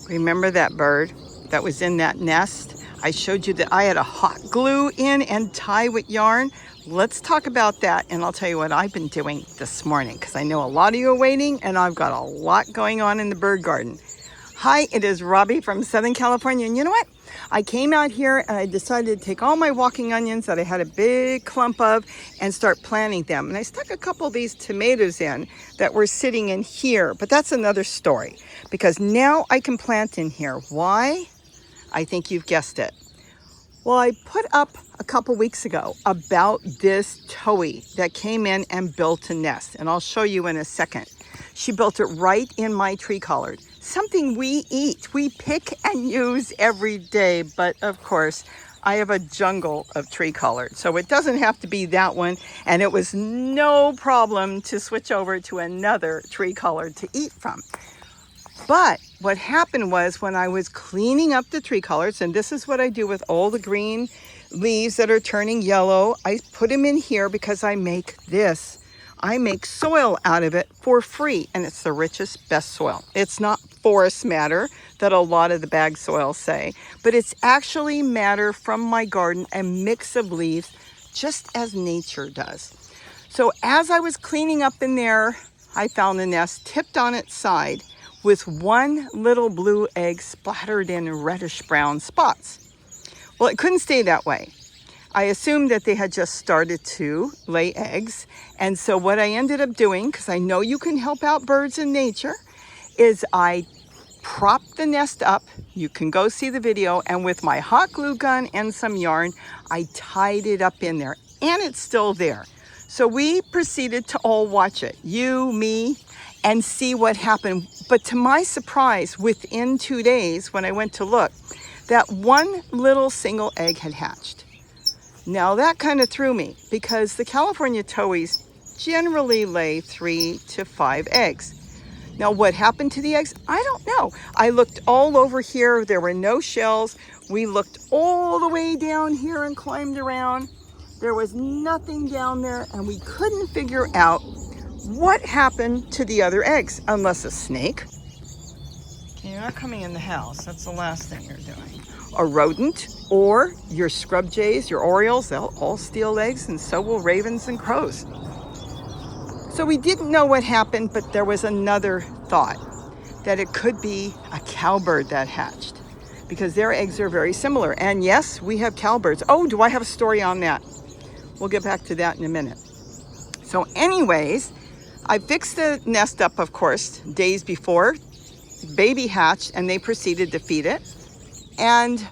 Remember that bird that was in that nest? I showed you that I had a hot glue in and tie with yarn. Let's talk about that, and I'll tell you what I've been doing this morning, because I know a lot of you are waiting and I've got a lot going on in the bird garden. Hi, it is Robbie from Southern California, and you know what? I came out here and I decided to take all my walking onions that I had a big clump of and start planting them. And I stuck a couple of these tomatoes in that were sitting in here, but that's another story, because now I can plant in here. Why? I think you've guessed it. Well, I put up a couple weeks ago about this Towhee that came in and built a nest, and I'll show you in a second. She built it right in my tree collard, something we eat, we pick and use every day. But of course, I have a jungle of tree collard, so it doesn't have to be that one, and it was no problem to switch over to another tree collard to eat from. But what happened was, when I was cleaning up the tree collards, and this is what I do with all the green leaves that are turning yellow, I put them in here because I make this. I make soil out of it for free, and it's the richest, best soil. It's not forest matter that a lot of the bag soils say, but it's actually matter from my garden, a mix of leaves, just as nature does. So as I was cleaning up in there, I found a nest tipped on its side with one little blue egg splattered in reddish brown spots. Well, it couldn't stay that way. I assumed that they had just started to lay eggs. And so what I ended up doing, because I know you can help out birds in nature, is I propped the nest up. You can go see the video. And with my hot glue gun and some yarn, I tied it up in there, and it's still there. So we proceeded to all watch it, you, me, and see what happened. But to my surprise, within 2 days, when I went to look, that one little single egg had hatched. Now that kind of threw me, because the California Towhees generally lay 3 to 5 eggs. Now what happened to the eggs? I don't know. I looked all over here. There were no shells. We looked all the way down here and climbed around. There was nothing down there, and we couldn't figure out what happened to the other eggs, unless a snake. You're not coming in the house. That's the last thing you're doing. A rodent, or your scrub jays, your orioles, they'll all steal eggs, and so will ravens and crows. So we didn't know what happened, but there was another thought, that it could be a cowbird that hatched, because their eggs are very similar. And yes, we have cowbirds. Oh, do I have a story on that? We'll get back to that in a minute. So anyways, I fixed the nest up, of course, days before. Baby hatched, and they proceeded to feed it. And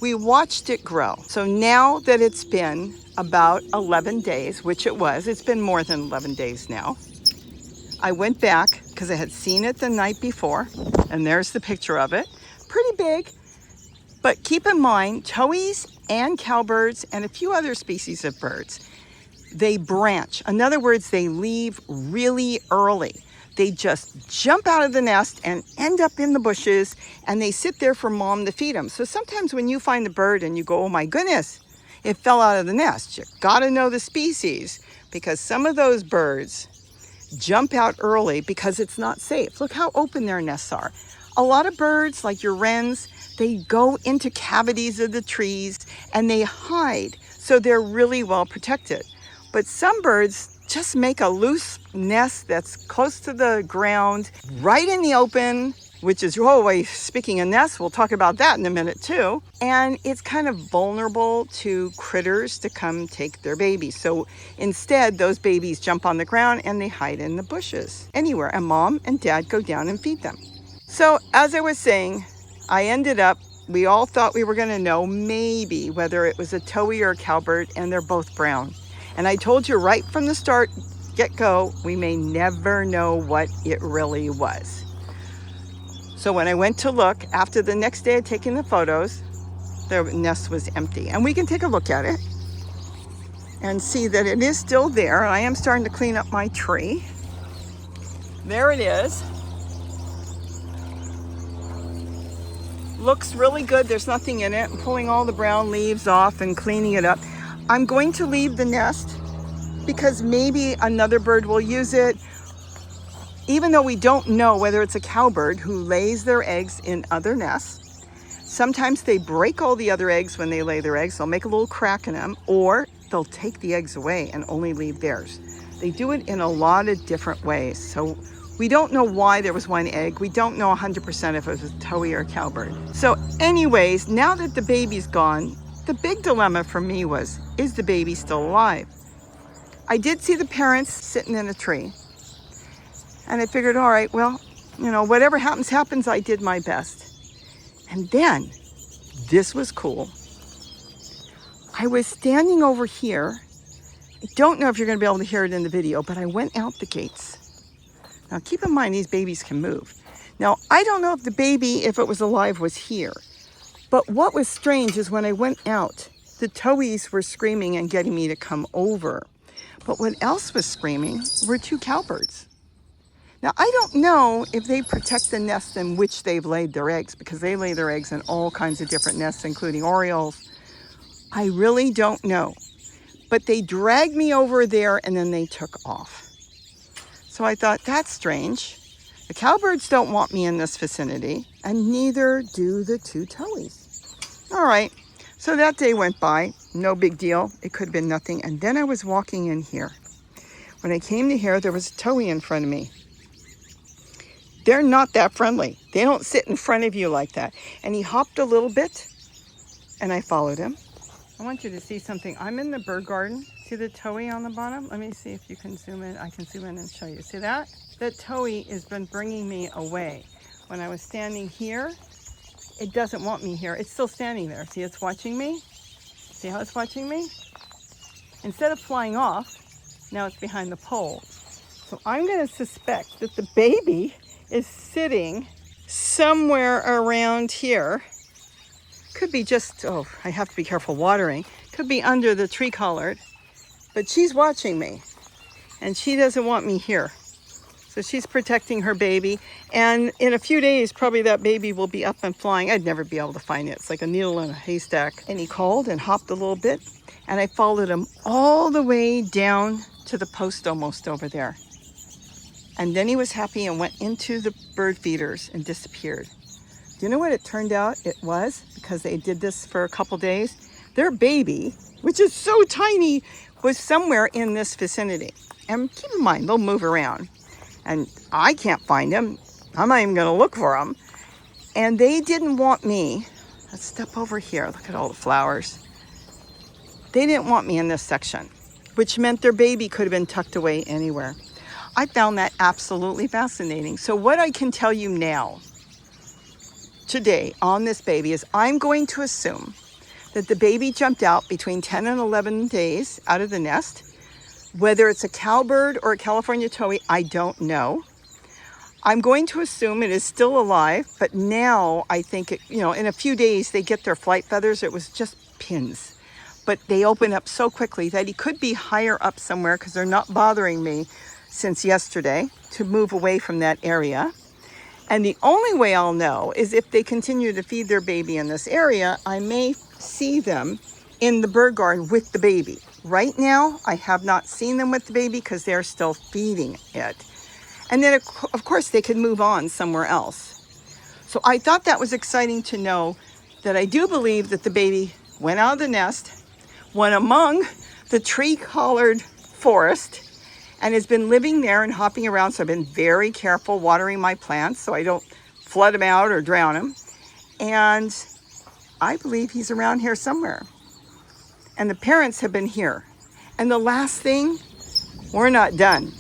we watched it grow. So now that it's been about 11 days, which it was, it's been more than 11 days now, I went back because I had seen it the night before, and there's the picture of it. Pretty big, but keep in mind, Towhees and cowbirds and a few other species of birds, they branch. In other words, they leave really early. They just jump out of the nest and end up in the bushes, and they sit there for mom to feed them. So sometimes when you find a bird and you go, oh my goodness, it fell out of the nest, you gotta know the species, because some of those birds jump out early because it's not safe. Look how open their nests are. A lot of birds, like your wrens, they go into cavities of the trees and they hide, so they're really well protected. But some birds just make a loose nest that's close to the ground, right in the open, which is, oh wait, speaking of nests, we'll talk about that in a minute too. And it's kind of vulnerable to critters to come take their babies. So instead, those babies jump on the ground and they hide in the bushes anywhere, and mom and dad go down and feed them. So as I was saying, I ended up, we all thought we were gonna know maybe whether it was a Towhee or a cowbird, and they're both brown. And I told you right from the start, get-go, we may never know what it really was. So when I went to look, after the next day I'd taken the photos, the nest was empty. And we can take a look at it and see that it is still there. I am starting to clean up my tree. There it is. Looks really good. There's nothing in it. I'm pulling all the brown leaves off and cleaning it up. I'm going to leave the nest because maybe another bird will use it, even though we don't know whether it's a cowbird who lays their eggs in other nests. Sometimes they break all the other eggs when they lay their eggs. They'll make a little crack in them, or they'll take the eggs away and only leave theirs. They do it in a lot of different ways. So we don't know why there was one egg. We don't know 100% if it was a towhee or a cowbird. So anyways, now that the baby's gone, the big dilemma for me was, is the baby still alive? I did see the parents sitting in a tree. And I figured, all right, well, you know, whatever happens, happens. I did my best. And then, this was cool. I was standing over here. I don't know if you're going to be able to hear it in the video, but I went out the gates. Now, keep in mind, these babies can move. Now, I don't know if the baby, if it was alive, was here. But what was strange is when I went out, the towhees were screaming and getting me to come over. But what else was screaming were 2 cowbirds. Now, I don't know if they protect the nest in which they've laid their eggs, because they lay their eggs in all kinds of different nests, including orioles. I really don't know. But they dragged me over there and then they took off. So I thought, that's strange. The cowbirds don't want me in this vicinity, and neither do the 2 towhees. All right, so that day went by, no big deal. It could have been nothing. And then I was walking in here. When I came to here, there was a towhee in front of me. They're not that friendly. They don't sit in front of you like that. And he hopped a little bit, and I followed him. I want you to see something. I'm in the bird garden. See the towhee on the bottom? Let me see if you can zoom in. I can zoom in and show you. See that? That towhee has been bringing me away. When I was standing here, it doesn't want me here. It's still standing there. See, it's watching me. See how it's watching me? Instead of flying off, now it's behind the pole. So I'm going to suspect that the baby is sitting somewhere around here. Could be just, oh, I have to be careful watering. Could be under the tree collard. But she's watching me. And she doesn't want me here. So she's protecting her baby. And in a few days, probably that baby will be up and flying. I'd never be able to find it. It's like a needle in a haystack. And he called and hopped a little bit. And I followed him all the way down to the post almost over there. And then he was happy and went into the bird feeders and disappeared. Do you know what it turned out it was? Because they did this for a couple days. Their baby, which is so tiny, was somewhere in this vicinity. And keep in mind, they'll move around. And I can't find him. I'm not even going to look for him. And they didn't want me. Let's step over here. Look at all the flowers. They didn't want me in this section, which meant their baby could have been tucked away anywhere. I found that absolutely fascinating. So what I can tell you now, today, on this baby, is I'm going to assume that the baby jumped out between 10 and 11 days out of the nest. Whether it's a cowbird or a California towhee, I don't know. I'm going to assume it is still alive, but now I think, in a few days they get their flight feathers. It was just pins. But they open up so quickly that he could be higher up somewhere because they're not bothering me since yesterday to move away from that area. And the only way I'll know is if they continue to feed their baby in this area, I may see them in the bird garden with the baby. Right now, I have not seen them with the baby because they're still feeding it. And then, of course, they could move on somewhere else. So I thought that was exciting to know that I do believe that the baby went out of the nest, went among the tree-collared forest, and has been living there and hopping around. So I've been very careful watering my plants so I don't flood them out or drown them. And I believe he's around here somewhere. And the parents have been here. And the last thing, we're not done.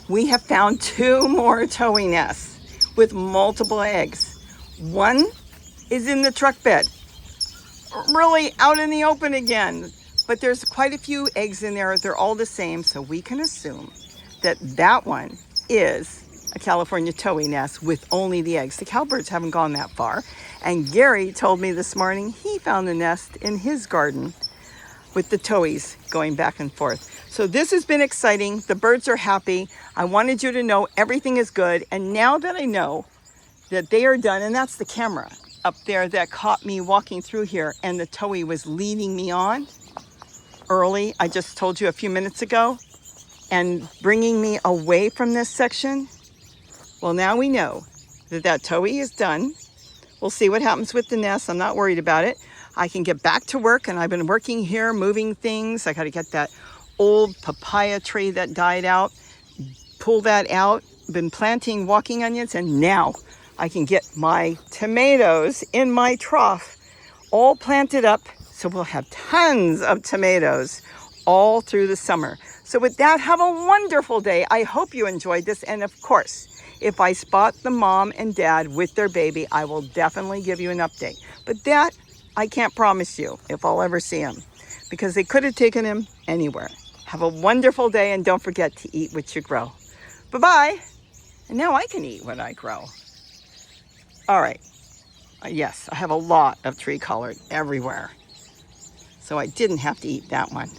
We have found 2 more towhee nests with multiple eggs. One is in the truck bed, really out in the open again. But there's quite a few eggs in there. They're all the same. So we can assume that that one is a California towhee nest with only the eggs. The cowbirds haven't gone that far. And Gary told me this morning he found the nest in his garden with the towhees going back and forth. So this has been exciting. The birds are happy. I wanted you to know everything is good. And now that I know that they are done, and that's the camera up there that caught me walking through here, and the towhee was leading me on early, I just told you a few minutes ago, and bringing me away from this section. Well, now we know that Towhee is done. We'll see what happens with the nest. I'm not worried about it. I can get back to work, and I've been working here, moving things. I got to get that old papaya tree that died out, pull that out. Been planting walking onions, and now I can get my tomatoes in my trough all planted up, so we'll have tons of tomatoes all through the summer. So with that, have a wonderful day. I hope you enjoyed this, and of course, if I spot the mom and dad with their baby, I will definitely give you an update. But that, I can't promise you if I'll ever see him, because they could have taken him anywhere. Have a wonderful day, and don't forget to eat what you grow. Bye-bye. And now I can eat what I grow. All right. Yes, I have a lot of tree collard everywhere. So I didn't have to eat that one.